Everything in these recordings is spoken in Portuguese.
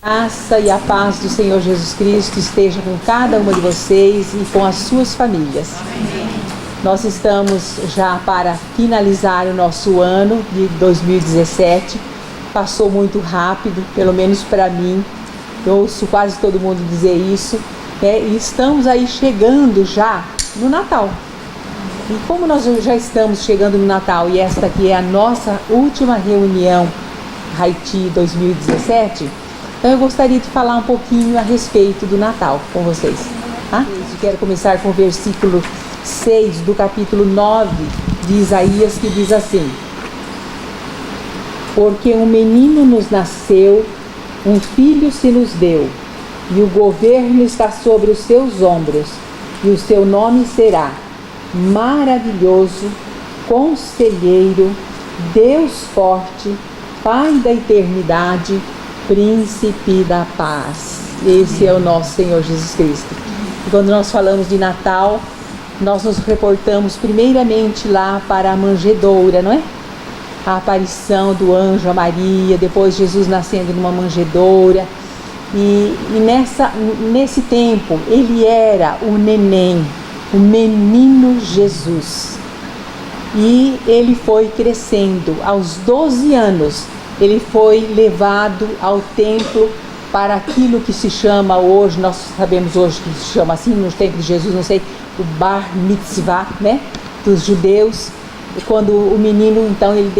A graça e a paz do Senhor Jesus Cristo esteja com cada uma de vocês e com as suas famílias. Nós estamos já para finalizar o nosso ano de 2017. Passou muito rápido, pelo menos para mim. Eu ouço quase todo mundo dizer isso. E estamos aí chegando já no Natal. E como nós já estamos chegando no Natal e esta aqui é a nossa última reunião Haiti 2017, então eu gostaria de falar um pouquinho a respeito do Natal com vocês. Tá? Eu quero começar com o versículo 6 do capítulo 9 de Isaías, que diz assim: Porque um menino nos nasceu, um filho se nos deu, e o governo está sobre os seus ombros, e o seu nome será Maravilhoso, Conselheiro, Deus Forte, Pai da Eternidade, Príncipe da Paz. Esse é o nosso Senhor Jesus Cristo. E quando nós falamos de Natal, nós nos reportamos primeiramente lá para a manjedoura, não é? A aparição do anjo a Maria, depois Jesus nascendo numa manjedoura. E nesse tempo, ele era o neném, o menino Jesus. E ele foi crescendo. Aos 12 anos, ele foi levado ao templo para aquilo que se chama hoje, nós sabemos hoje que se chama assim, no tempo de Jesus, não sei, o Bar Mitzvah, né, dos judeus. E quando o menino, então, ele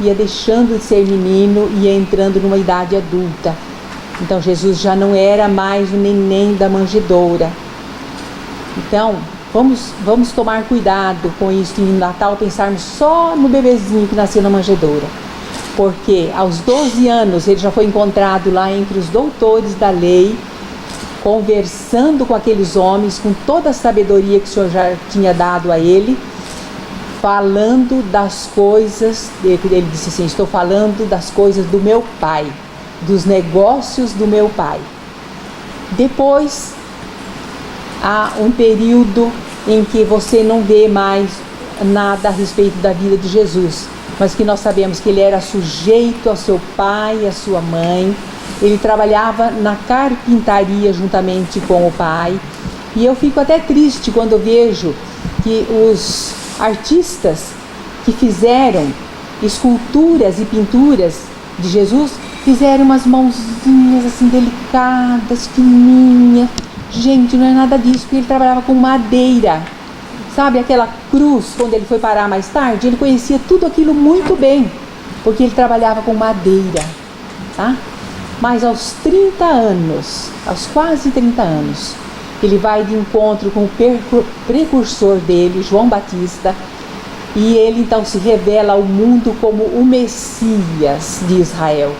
ia deixando de ser menino e ia entrando numa idade adulta. Então, Jesus já não era mais o neném da manjedoura. Então, vamos tomar cuidado com isso, em Natal pensarmos só no bebezinho que nasceu na manjedoura. Porque aos 12 anos ele já foi encontrado lá entre os doutores da lei, conversando com aqueles homens, com toda a sabedoria que o Senhor já tinha dado a ele, falando das coisas, ele disse assim: estou falando das coisas do meu pai, dos negócios do meu pai. Depois, há um período em que você não vê mais nada a respeito da vida de Jesus, mas que nós sabemos que ele era sujeito ao seu pai e à sua mãe. Ele trabalhava na carpintaria juntamente com o pai. E eu fico até triste quando eu vejo que os artistas que fizeram esculturas e pinturas de Jesus fizeram umas mãozinhas assim delicadas, fininhas. Gente, não é nada disso, porque ele trabalhava com madeira. Sabe aquela cruz, quando ele foi parar mais tarde, ele conhecia tudo aquilo muito bem, porque ele trabalhava com madeira, tá? Mas aos 30 anos, aos quase 30 anos, ele vai de encontro com o precursor dele, João Batista, e ele então se revela ao mundo como o Messias de Israel.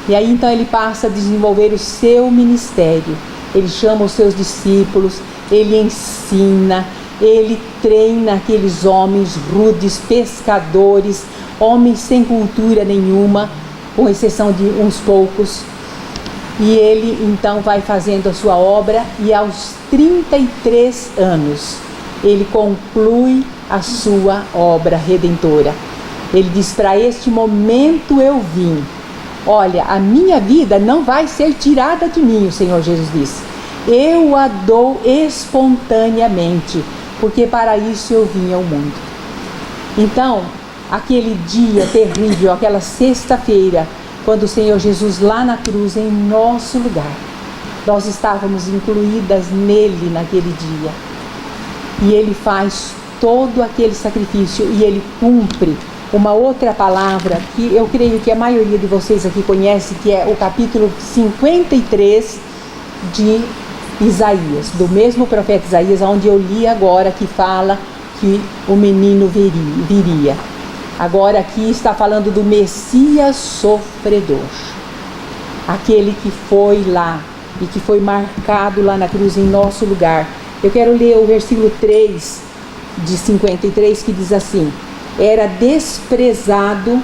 E aí então ele passa a desenvolver o seu ministério. Ele chama os seus discípulos, ele ensina, ele treina aqueles homens rudes, pescadores, homens sem cultura nenhuma, com exceção de uns poucos. E ele então vai fazendo a sua obra e aos 33 anos ele conclui a sua obra redentora. Ele diz: para este momento eu vim. Olha, a minha vida não vai ser tirada de mim, o Senhor Jesus disse. Eu a dou espontaneamente, porque para isso eu vim ao mundo. Então, aquele dia terrível, aquela sexta-feira, quando o Senhor Jesus lá na cruz, em nosso lugar, nós estávamos incluídas nele naquele dia. E ele faz todo aquele sacrifício e ele cumpre uma outra palavra que eu creio que a maioria de vocês aqui conhece, que é o capítulo 53 de Isaías, do mesmo profeta Isaías, onde eu li agora, que fala que o menino viria. Agora aqui está falando do Messias sofredor, aquele que foi lá e que foi marcado lá na cruz em nosso lugar. Eu quero ler o versículo 3 de 53, que diz assim: era desprezado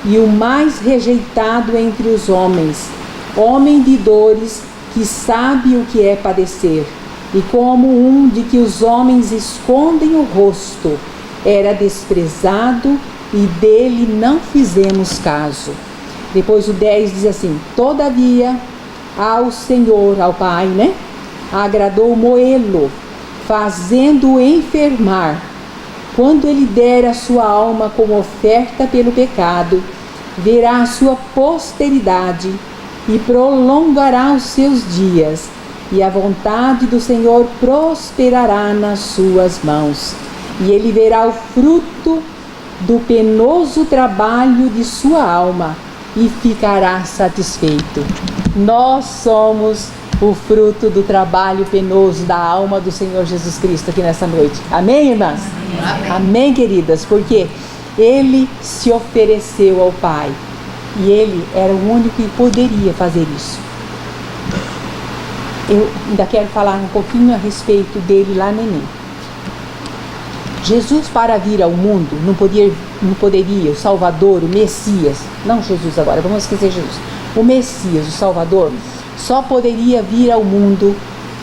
e o mais rejeitado entre os homens, homem de dores, que sabe o que é padecer, e como um de que os homens escondem o rosto, era desprezado e dele não fizemos caso. Depois o 10 diz assim: todavia ao Senhor, ao Pai, né, agradou moê-lo, fazendo-o enfermar. Quando ele der a sua alma como oferta pelo pecado, verá a sua posteridade e prolongará os seus dias, e a vontade do Senhor prosperará nas suas mãos. E ele verá o fruto do penoso trabalho de sua alma e ficará satisfeito. Nós somos o fruto do trabalho penoso da alma do Senhor Jesus Cristo aqui nessa noite. Amém, irmãs? Amém, amém, queridas? Porque ele se ofereceu ao Pai e ele era o único que poderia fazer isso. Eu ainda quero falar um pouquinho a respeito dele lá no Enem. Jesus, para vir ao mundo, não poderia, o Salvador, o Messias, não Jesus agora, vamos esquecer Jesus, o Messias, o Salvador, só poderia vir ao mundo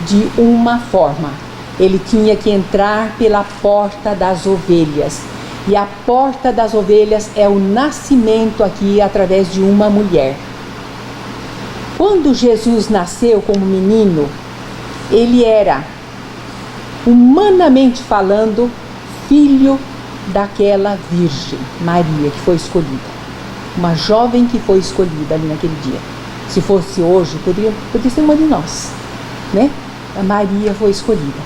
de uma forma. Ele tinha que entrar pela porta das ovelhas. E a porta das ovelhas é o nascimento aqui através de uma mulher. Quando Jesus nasceu como menino, ele era, humanamente falando, filho daquela Virgem Maria que foi escolhida. Uma jovem que foi escolhida ali naquele dia. Se fosse hoje, poderia ser uma de nós, né? A Maria foi escolhida.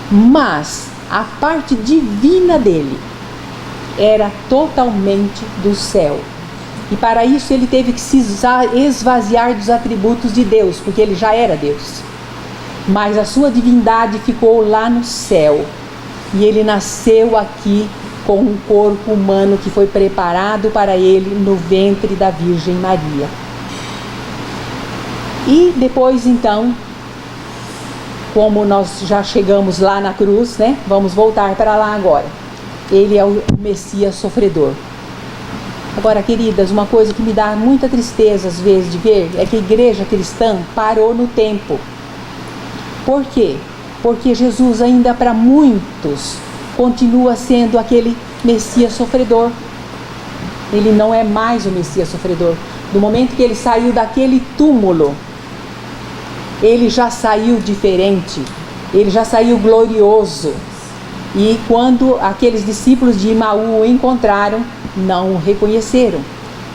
Mas a parte divina dele era totalmente do céu. E para isso ele teve que se esvaziar dos atributos de Deus, porque ele já era Deus. Mas a sua divindade ficou lá no céu. E ele nasceu aqui com um corpo humano que foi preparado para ele no ventre da Virgem Maria. E depois, então, como nós já chegamos lá na cruz, né? Vamos voltar para lá agora. Ele é o Messias sofredor. Agora, queridas, uma coisa que me dá muita tristeza às vezes de ver é que a igreja cristã parou no tempo. Por quê? Porque Jesus ainda para muitos continua sendo aquele Messias sofredor. Ele não é mais o Messias sofredor. No momento que ele saiu daquele túmulo, ele já saiu diferente, ele já saiu glorioso. E quando aqueles discípulos de Emaú o encontraram, não o reconheceram.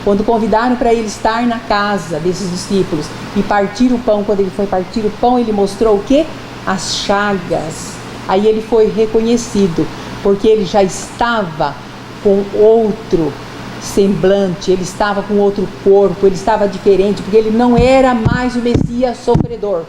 Quando convidaram para ele estar na casa desses discípulos e partir o pão, quando ele foi partir o pão, ele mostrou o quê? As chagas. Aí ele foi reconhecido, porque ele já estava com outro semblante, ele estava com outro corpo, ele estava diferente, porque ele não era mais o Messias sofredor.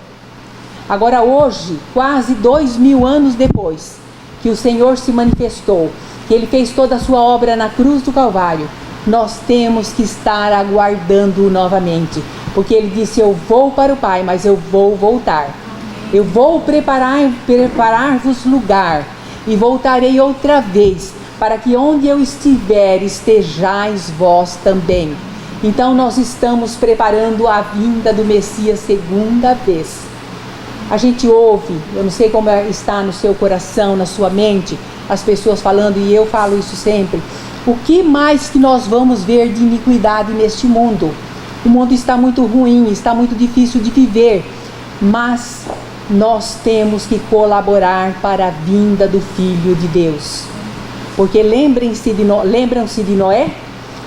Agora hoje, quase 2000 anos depois que o Senhor se manifestou, que ele fez toda a sua obra na cruz do Calvário, nós temos que estar aguardando-o novamente, porque ele disse: eu vou para o Pai, mas eu vou voltar. Eu vou preparar-vos lugar e voltarei outra vez, para que onde eu estiver estejais vós também. Então nós estamos preparando a vinda do Messias segunda vez. A gente ouve, eu não sei como está no seu coração, na sua mente, as pessoas falando, e eu falo isso sempre: o que mais que nós vamos ver de iniquidade neste mundo? O mundo está muito ruim, está muito difícil de viver, mas nós temos que colaborar para a vinda do Filho de Deus. Porque lembram-se de Noé?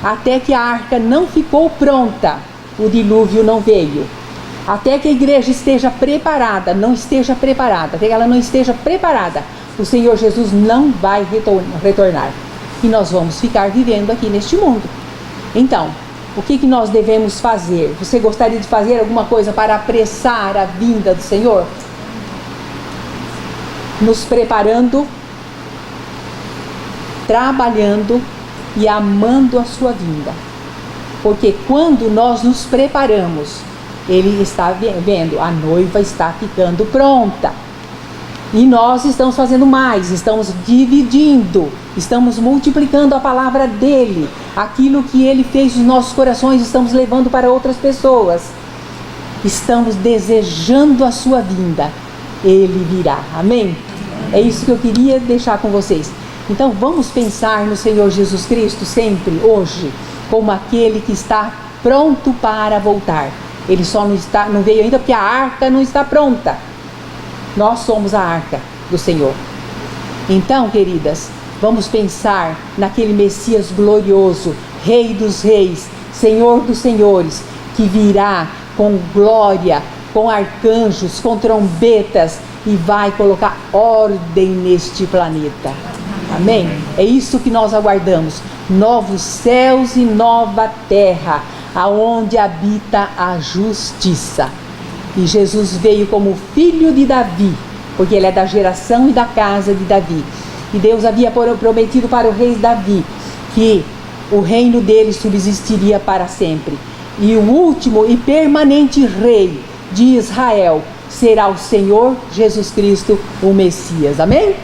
Até que a arca não ficou pronta, o dilúvio não veio. Até que a igreja esteja preparada, até que ela não esteja preparada, o Senhor Jesus não vai retornar. E nós vamos ficar vivendo aqui neste mundo. Então, o que nós devemos fazer? Você gostaria de fazer alguma coisa para apressar a vinda do Senhor? Nos preparando, trabalhando e amando a sua vinda. Porque quando nós nos preparamos, ele está vendo, a noiva está ficando pronta. E nós estamos fazendo mais, estamos dividindo, estamos multiplicando a palavra dele. Aquilo que ele fez nos nossos corações, estamos levando para outras pessoas. Estamos desejando a sua vinda. Ele virá. Amém? É isso que eu queria deixar com vocês. Então vamos pensar no Senhor Jesus Cristo sempre, hoje, como aquele que está pronto para voltar. Ele só não veio ainda porque a arca não está pronta. Nós somos a arca do Senhor. Então, queridas, vamos pensar naquele Messias glorioso, Rei dos reis, Senhor dos senhores, que virá com glória, com arcanjos, com trombetas e vai colocar ordem neste planeta. Amém? É isso que nós aguardamos. Novos céus e nova terra, aonde habita a justiça. E Jesus veio como filho de Davi, porque ele é da geração e da casa de Davi. E Deus havia prometido para o rei Davi que o reino dele subsistiria para sempre. E o último e permanente rei de Israel será o Senhor Jesus Cristo, o Messias. Amém?